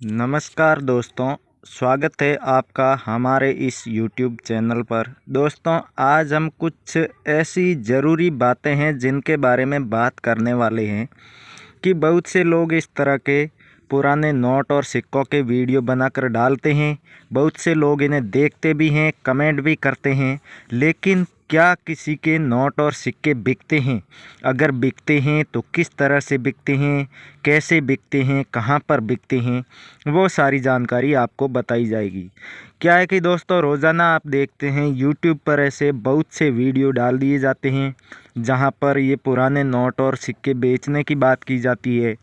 नमस्कार दोस्तों, स्वागत है आपका हमारे इस YouTube चैनल पर। दोस्तों, आज हम कुछ ऐसी ज़रूरी बातें हैं जिनके बारे में बात करने वाले हैं कि बहुत से लोग इस तरह के पुराने नोट और सिक्कों के वीडियो बनाकर डालते हैं। बहुत से लोग इन्हें देखते भी हैं, कमेंट भी करते हैं, लेकिन क्या किसी के नोट और सिक्के बिकते हैं? अगर बिकते हैं तो किस तरह से बिकते हैं, कैसे बिकते हैं, कहाँ पर बिकते हैं, वो सारी जानकारी आपको बताई जाएगी। क्या है कि दोस्तों, रोज़ाना आप देखते हैं यूट्यूब पर ऐसे बहुत से वीडियो डाल दिए जाते हैं जहाँ पर ये पुराने नोट और सिक्के बेचने की बात की जाती है,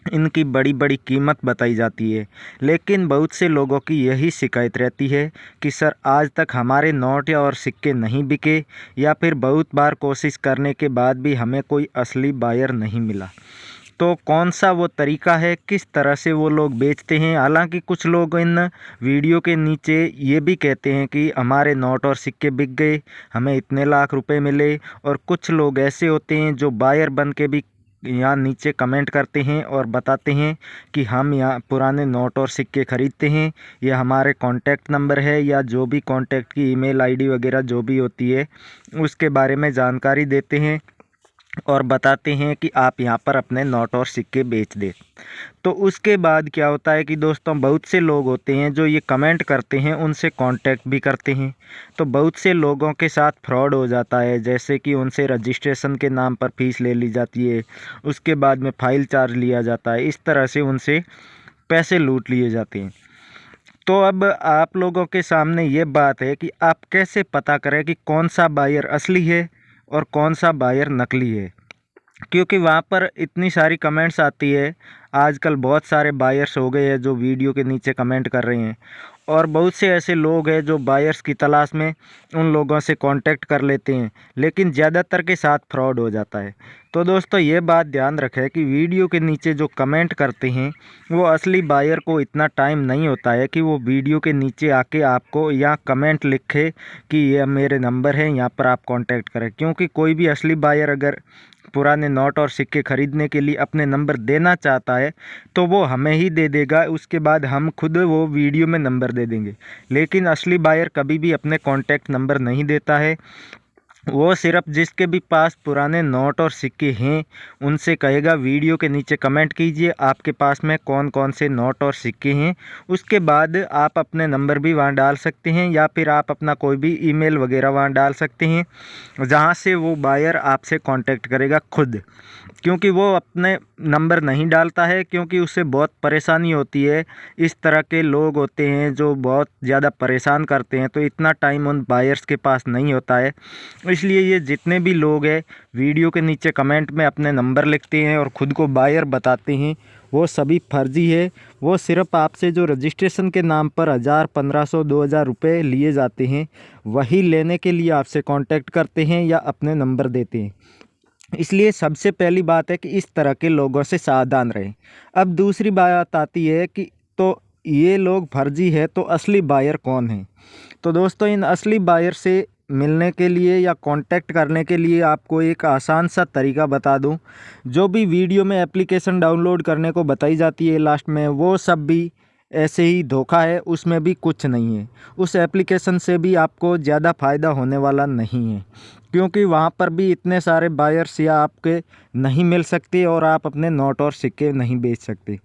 इनकी बड़ी बड़ी कीमत बताई जाती है। लेकिन बहुत से लोगों की यही शिकायत रहती है कि सर, आज तक हमारे नोट या और सिक्के नहीं बिके, या फिर बहुत बार कोशिश करने के बाद भी हमें कोई असली बायर नहीं मिला। तो कौन सा वो तरीका है, किस तरह से वो लोग बेचते हैं? हालांकि कुछ लोग इन वीडियो के नीचे ये भी कहते हैं कि हमारे नोट और सिक्के बिक गए, हमें इतने लाख रुपए मिले। और कुछ लोग ऐसे होते हैं जो बायर बन के भी यहाँ नीचे कमेंट करते हैं और बताते हैं कि हम यहाँ पुराने नोट और सिक्के ख़रीदते हैं, ये हमारे कॉन्टैक्ट नंबर है, या जो भी कॉन्टैक्ट की ईमेल आईडी वगैरह जो भी होती है उसके बारे में जानकारी देते हैं और बताते हैं कि आप यहाँ पर अपने नोट और सिक्के बेच दें। तो उसके बाद क्या होता है कि दोस्तों, बहुत से लोग होते हैं जो ये कमेंट करते हैं, उनसे कांटेक्ट भी करते हैं। तो बहुत से लोगों के साथ फ्रॉड हो जाता है, जैसे कि उनसे रजिस्ट्रेशन के नाम पर फ़ीस ले ली जाती है, उसके बाद में फ़ाइल चार्ज लिया जाता है, इस तरह से उनसे पैसे लूट लिए जाते हैं। तो अब आप लोगों के सामने ये बात है कि आप कैसे पता करें कि कौन सा बायर असली है और कौन सा बायर नकली है, क्योंकि वहाँ पर इतनी सारी कमेंट्स आती है। आजकल बहुत सारे बायर्स हो गए हैं जो वीडियो के नीचे कमेंट कर रहे हैं, और बहुत से ऐसे लोग हैं जो बायर्स की तलाश में उन लोगों से कांटेक्ट कर लेते हैं, लेकिन ज़्यादातर के साथ फ्रॉड हो जाता है। तो दोस्तों, ये बात ध्यान रखें कि वीडियो के नीचे जो कमेंट करते हैं वो असली बायर को इतना टाइम नहीं होता है कि वो वीडियो के नीचे आके आपको या कमेंट लिखे कि ये मेरे नंबर है, यहाँ पर आप कांटेक्ट करें। क्योंकि कोई भी असली बायर अगर पुराने नोट और सिक्के खरीदने के लिए अपने नंबर देना चाहता है तो वो हमें ही दे देगा, उसके बाद हम खुद वो वीडियो में नंबर दे देंगे। लेकिन असली बायर कभी भी अपने कॉन्टैक्ट नंबर नहीं देता है। वो सिर्फ जिसके भी पास पुराने नोट और सिक्के हैं उनसे कहेगा वीडियो के नीचे कमेंट कीजिए आपके पास में कौन कौन से नोट और सिक्के हैं। उसके बाद आप अपने नंबर भी वहाँ डाल सकते हैं, या फिर आप अपना कोई भी ईमेल वगैरह वहाँ डाल सकते हैं, जहाँ से वो बायर आपसे कांटेक्ट करेगा खुद। क्योंकि वो अपने नंबर नहीं डालता है, क्योंकि उससे बहुत परेशानी होती है। इस तरह के लोग होते हैं जो बहुत ज़्यादा परेशान करते हैं, तो इतना टाइम उन बायर्स के पास नहीं होता है। इसलिए ये जितने भी लोग हैं वीडियो के नीचे कमेंट में अपने नंबर लिखते हैं और ख़ुद को बायर बताते हैं, वो सभी फर्जी है। वो सिर्फ आपसे जो रजिस्ट्रेशन के नाम पर 1000, 1500, 2000 रुपये लिए जाते हैं, वही लेने के लिए आपसे कांटेक्ट करते हैं या अपने नंबर देते हैं। इसलिए सबसे पहली बात है कि इस तरह के लोगों से सावधान रहें। अब दूसरी बात आती है कि तो ये लोग फर्जी है तो असली बायर कौन है? तो दोस्तों, इन असली बायर से मिलने के लिए या कांटेक्ट करने के लिए आपको एक आसान सा तरीका बता दूं। जो भी वीडियो में एप्लीकेशन डाउनलोड करने को बताई जाती है लास्ट में, वो सब भी ऐसे ही धोखा है, उसमें भी कुछ नहीं है। उस एप्लीकेशन से भी आपको ज़्यादा फ़ायदा होने वाला नहीं है, क्योंकि वहाँ पर भी इतने सारे बायर्स या आपके नहीं मिल सकते और आप अपने नोट और सिक्के नहीं बेच सकते।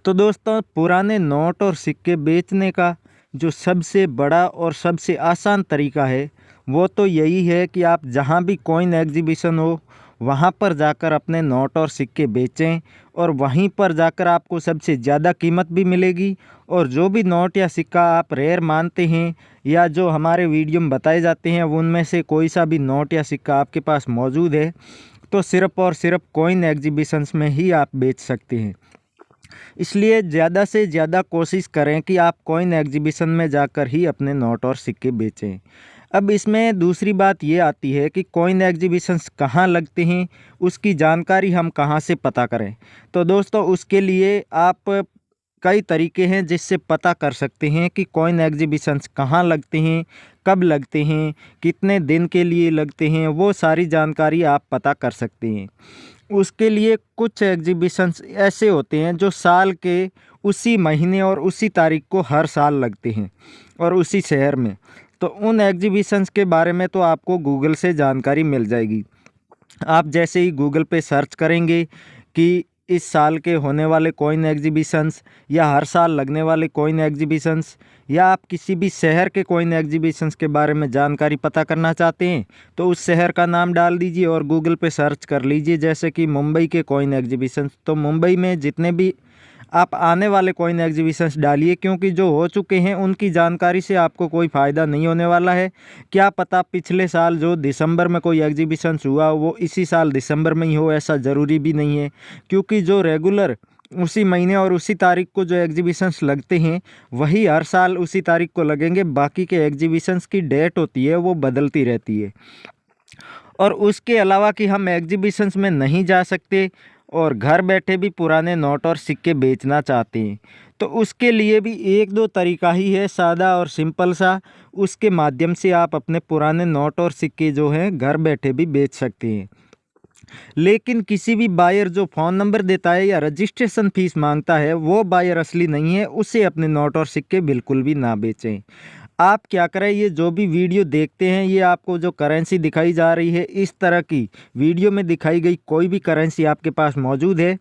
तो दोस्तों, पुराने नोट और सिक्के बेचने का जो सबसे बड़ा और सबसे आसान तरीका है वो तो यही है कि आप जहाँ भी कॉइन एग्जीबिशन हो वहाँ पर जाकर अपने नोट और सिक्के बेचें, और वहीं पर जाकर आपको सबसे ज़्यादा कीमत भी मिलेगी। और जो भी नोट या सिक्का आप रेयर मानते हैं या जो हमारे वीडियो में बताए जाते हैं, उनमें से कोई सा भी नोट या सिक्का आपके पास मौजूद है तो सिर्फ़ और सिर्फ कॉइन एग्जीबिशंस में ही आप बेच सकते हैं। इसलिए ज़्यादा से ज़्यादा कोशिश करें कि आप कॉइन एग्जीबिशन में जाकर ही अपने नोट और सिक्के बेचें। अब इसमें दूसरी बात ये आती है कि कॉइन एग्जीबिशंस कहाँ लगते हैं, उसकी जानकारी हम कहाँ से पता करें? तो दोस्तों, उसके लिए आप कई तरीके हैं जिससे पता कर सकते हैं कि कॉइन एग्जीबिशंस कहाँ लगते हैं, कब लगते हैं, कितने दिन के लिए लगते हैं, वो सारी जानकारी आप पता कर सकते हैं। उसके लिए कुछ एग्जीबिशंस ऐसे होते हैं जो साल के उसी महीने और उसी तारीख को हर साल लगते हैं और उसी शहर में। तो उन एग्जीबिशंस के बारे में तो आपको गूगल से जानकारी मिल जाएगी। आप जैसे ही गूगल पे सर्च करेंगे कि इस साल के होने वाले कॉइन एग्जीबिशंस या हर साल लगने वाले कॉइन एग्जीबिशंस, या आप किसी भी शहर के कॉइन एग्जीबिशंस के बारे में जानकारी पता करना चाहते हैं, तो उस शहर का नाम डाल दीजिए और गूगल पे सर्च कर लीजिए। जैसे कि मुंबई के कॉइन एग्जीबिशंस, तो मुंबई में जितने भी आप आने वाले कॉइन एग्जीबिशंस डालिए, क्योंकि जो हो चुके हैं उनकी जानकारी से आपको कोई फ़ायदा नहीं होने वाला है। क्या पता पिछले साल जो दिसंबर में कोई एग्जीबिशंस हुआ वो इसी साल दिसंबर में ही हो, ऐसा ज़रूरी भी नहीं है। क्योंकि जो रेगुलर उसी महीने और उसी तारीख को जो एग्जीबिशंस लगते हैं वही हर साल उसी तारीख को लगेंगे। बाकी के एग्जीबिशंस की डेट होती है वो बदलती रहती है। और उसके अलावा कि हम एग्जीबिशंस में नहीं जा सकते और घर बैठे भी पुराने नोट और सिक्के बेचना चाहते हैं, तो उसके लिए भी एक दो तरीका ही है, सादा और सिंपल सा। उसके माध्यम से आप अपने पुराने नोट और सिक्के जो हैं घर बैठे भी बेच सकते हैं। लेकिन किसी भी बायर जो फ़ोन नंबर देता है या रजिस्ट्रेशन फ़ीस मांगता है वो बायर असली नहीं है, उसे अपने नोट और सिक्के बिल्कुल भी ना बेचें। आप क्या करें, ये जो भी वीडियो देखते हैं ये आपको जो करेंसी दिखाई जा रही है, इस तरह की वीडियो में दिखाई गई कोई भी करेंसी आपके पास मौजूद है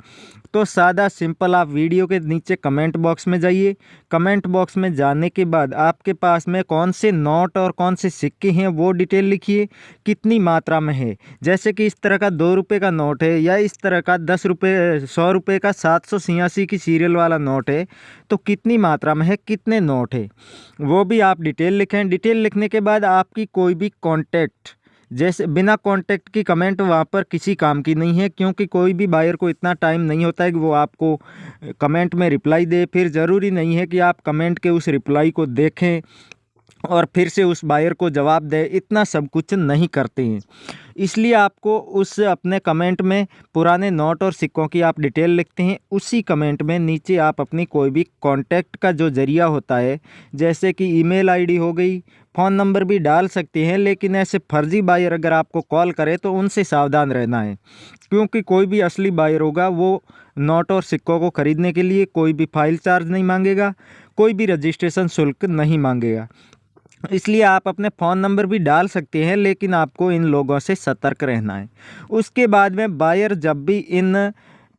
तो सादा सिंपल आप वीडियो के नीचे कमेंट बॉक्स में जाइए। कमेंट बॉक्स में जाने के बाद आपके पास में कौन से नोट और कौन से सिक्के हैं वो डिटेल लिखिए, कितनी मात्रा में है। जैसे कि इस तरह का 2 रुपये का नोट है या इस तरह का 10 रुपये 100 रुपये का 786 की सीरियल वाला नोट है, तो कितनी मात्रा में है, कितने नोट है, वो भी आप डिटेल लिखें। डिटेल लिखने के बाद आपकी कोई भी कॉन्टैक्ट, जैसे बिना कॉन्टैक्ट की कमेंट वहाँ पर किसी काम की नहीं है, क्योंकि कोई भी बायर को इतना टाइम नहीं होता है कि वो आपको कमेंट में रिप्लाई दे। फिर ज़रूरी नहीं है कि आप कमेंट के उस रिप्लाई को देखें और फिर से उस बायर को जवाब दें, इतना सब कुछ नहीं करते हैं। इसलिए आपको उस अपने कमेंट में पुराने नोट और सिक्कों की आप डिटेल लिखते हैं, उसी कमेंट में नीचे आप अपनी कोई भी कॉन्टैक्ट का जो ज़रिया होता है, जैसे कि ईमेल आईडी हो गई, फ़ोन नंबर भी डाल सकते हैं। लेकिन ऐसे फर्जी बायर अगर आपको कॉल करे तो उनसे सावधान रहना है, क्योंकि कोई भी असली बायर होगा वो नोट और सिक्कों को ख़रीदने के लिए कोई भी फाइल चार्ज नहीं मांगेगा, कोई भी रजिस्ट्रेशन शुल्क नहीं मांगेगा। इसलिए आप अपने फ़ोन नंबर भी डाल सकते हैं, लेकिन आपको इन लोगों से सतर्क रहना है। उसके बाद में बायर जब भी इन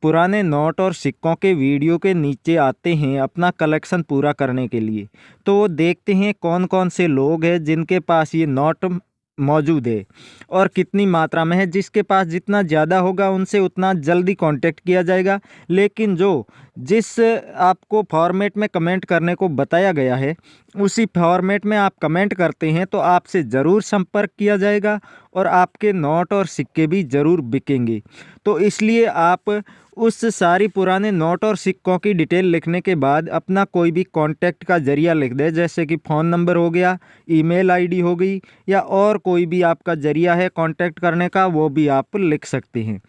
पुराने नोट और सिक्कों के वीडियो के नीचे आते हैं अपना कलेक्शन पूरा करने के लिए, तो वो देखते हैं कौन कौन से लोग हैं जिनके पास ये नोट मौजूद है और कितनी मात्रा में है। जिसके पास जितना ज़्यादा होगा उनसे उतना जल्दी कांटेक्ट किया जाएगा। लेकिन जो जिस आपको फॉर्मेट में कमेंट करने को बताया गया है उसी फॉर्मेट में आप कमेंट करते हैं तो आपसे ज़रूर संपर्क किया जाएगा और आपके नोट और सिक्के भी ज़रूर बिकेंगे। तो इसलिए आप उस सारी पुराने नोट और सिक्कों की डिटेल लिखने के बाद अपना कोई भी कांटेक्ट का ज़रिया लिख दें, जैसे कि फ़ोन नंबर हो गया, ईमेल आईडी हो गई, या और कोई भी आपका ज़रिया है कांटेक्ट करने का वो भी आप लिख सकते हैं।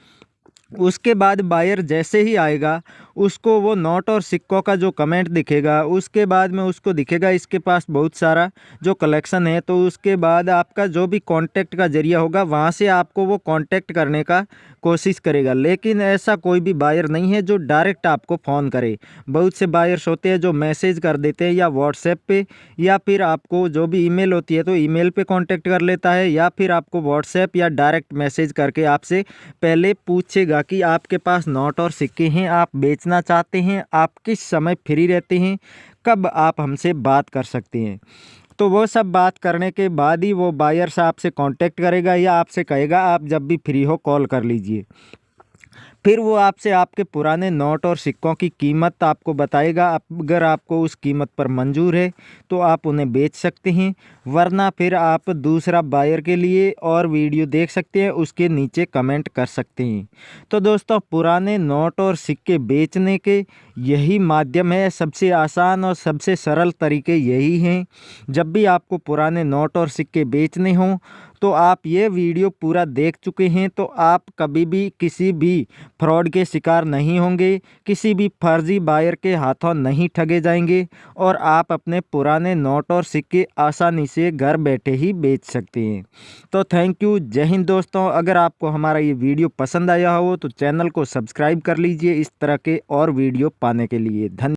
उसके बाद बायर जैसे ही आएगा उसको वो नोट और सिक्कों का जो कमेंट दिखेगा, उसके बाद में उसको दिखेगा इसके पास बहुत सारा जो कलेक्शन है, तो उसके बाद आपका जो भी कांटेक्ट का ज़रिया होगा वहाँ से आपको वो कांटेक्ट करने का कोशिश करेगा। लेकिन ऐसा कोई भी बायर नहीं है जो डायरेक्ट आपको फ़ोन करे। बहुत से बायर्स होते हैं जो मैसेज कर देते हैं या व्हाट्सएप पे, या फिर आपको जो भी ईमेल होती है तो ईमेल पे कांटेक्ट कर लेता है, या फिर आपको व्हाट्सएप या डायरेक्ट मैसेज करके आपसे पहले पूछेगा कि आपके पास नोट और सिक्के हैं, आप बेचना चाहते हैं, आप किस समय फ्री रहते हैं, कब आप हमसे बात कर सकते हैं। तो वो सब बात करने के बाद ही वो बायर्स आपसे कांटेक्ट करेगा या आपसे कहेगा आप जब भी फ्री हो कॉल कर लीजिए। फिर वो आपसे आपके पुराने नोट और सिक्कों की कीमत आपको बताएगा। अगर आपको उस कीमत पर मंजूर है तो आप उन्हें बेच सकते हैं, वरना फिर आप दूसरा बायर के लिए और वीडियो देख सकते हैं, उसके नीचे कमेंट कर सकते हैं। तो दोस्तों पुराने नोट और सिक्के बेचने के यही माध्यम है, सबसे आसान और सबसे सरल तरीके यही हैं। जब भी आपको पुराने नोट और सिक्के बेचने हों तो आप ये वीडियो पूरा देख चुके हैं तो आप कभी भी किसी भी फ्रॉड के शिकार नहीं होंगे, किसी भी फर्जी बायर के हाथों नहीं ठगे जाएंगे और आप अपने पुराने नोट और सिक्के आसानी से घर बैठे ही बेच सकते हैं। तो थैंक यू, जय हिंद दोस्तों। अगर आपको हमारा ये वीडियो पसंद आया हो तो चैनल को सब्सक्राइब कर लीजिए इस तरह के और वीडियो पाने के लिए। धन्यवाद।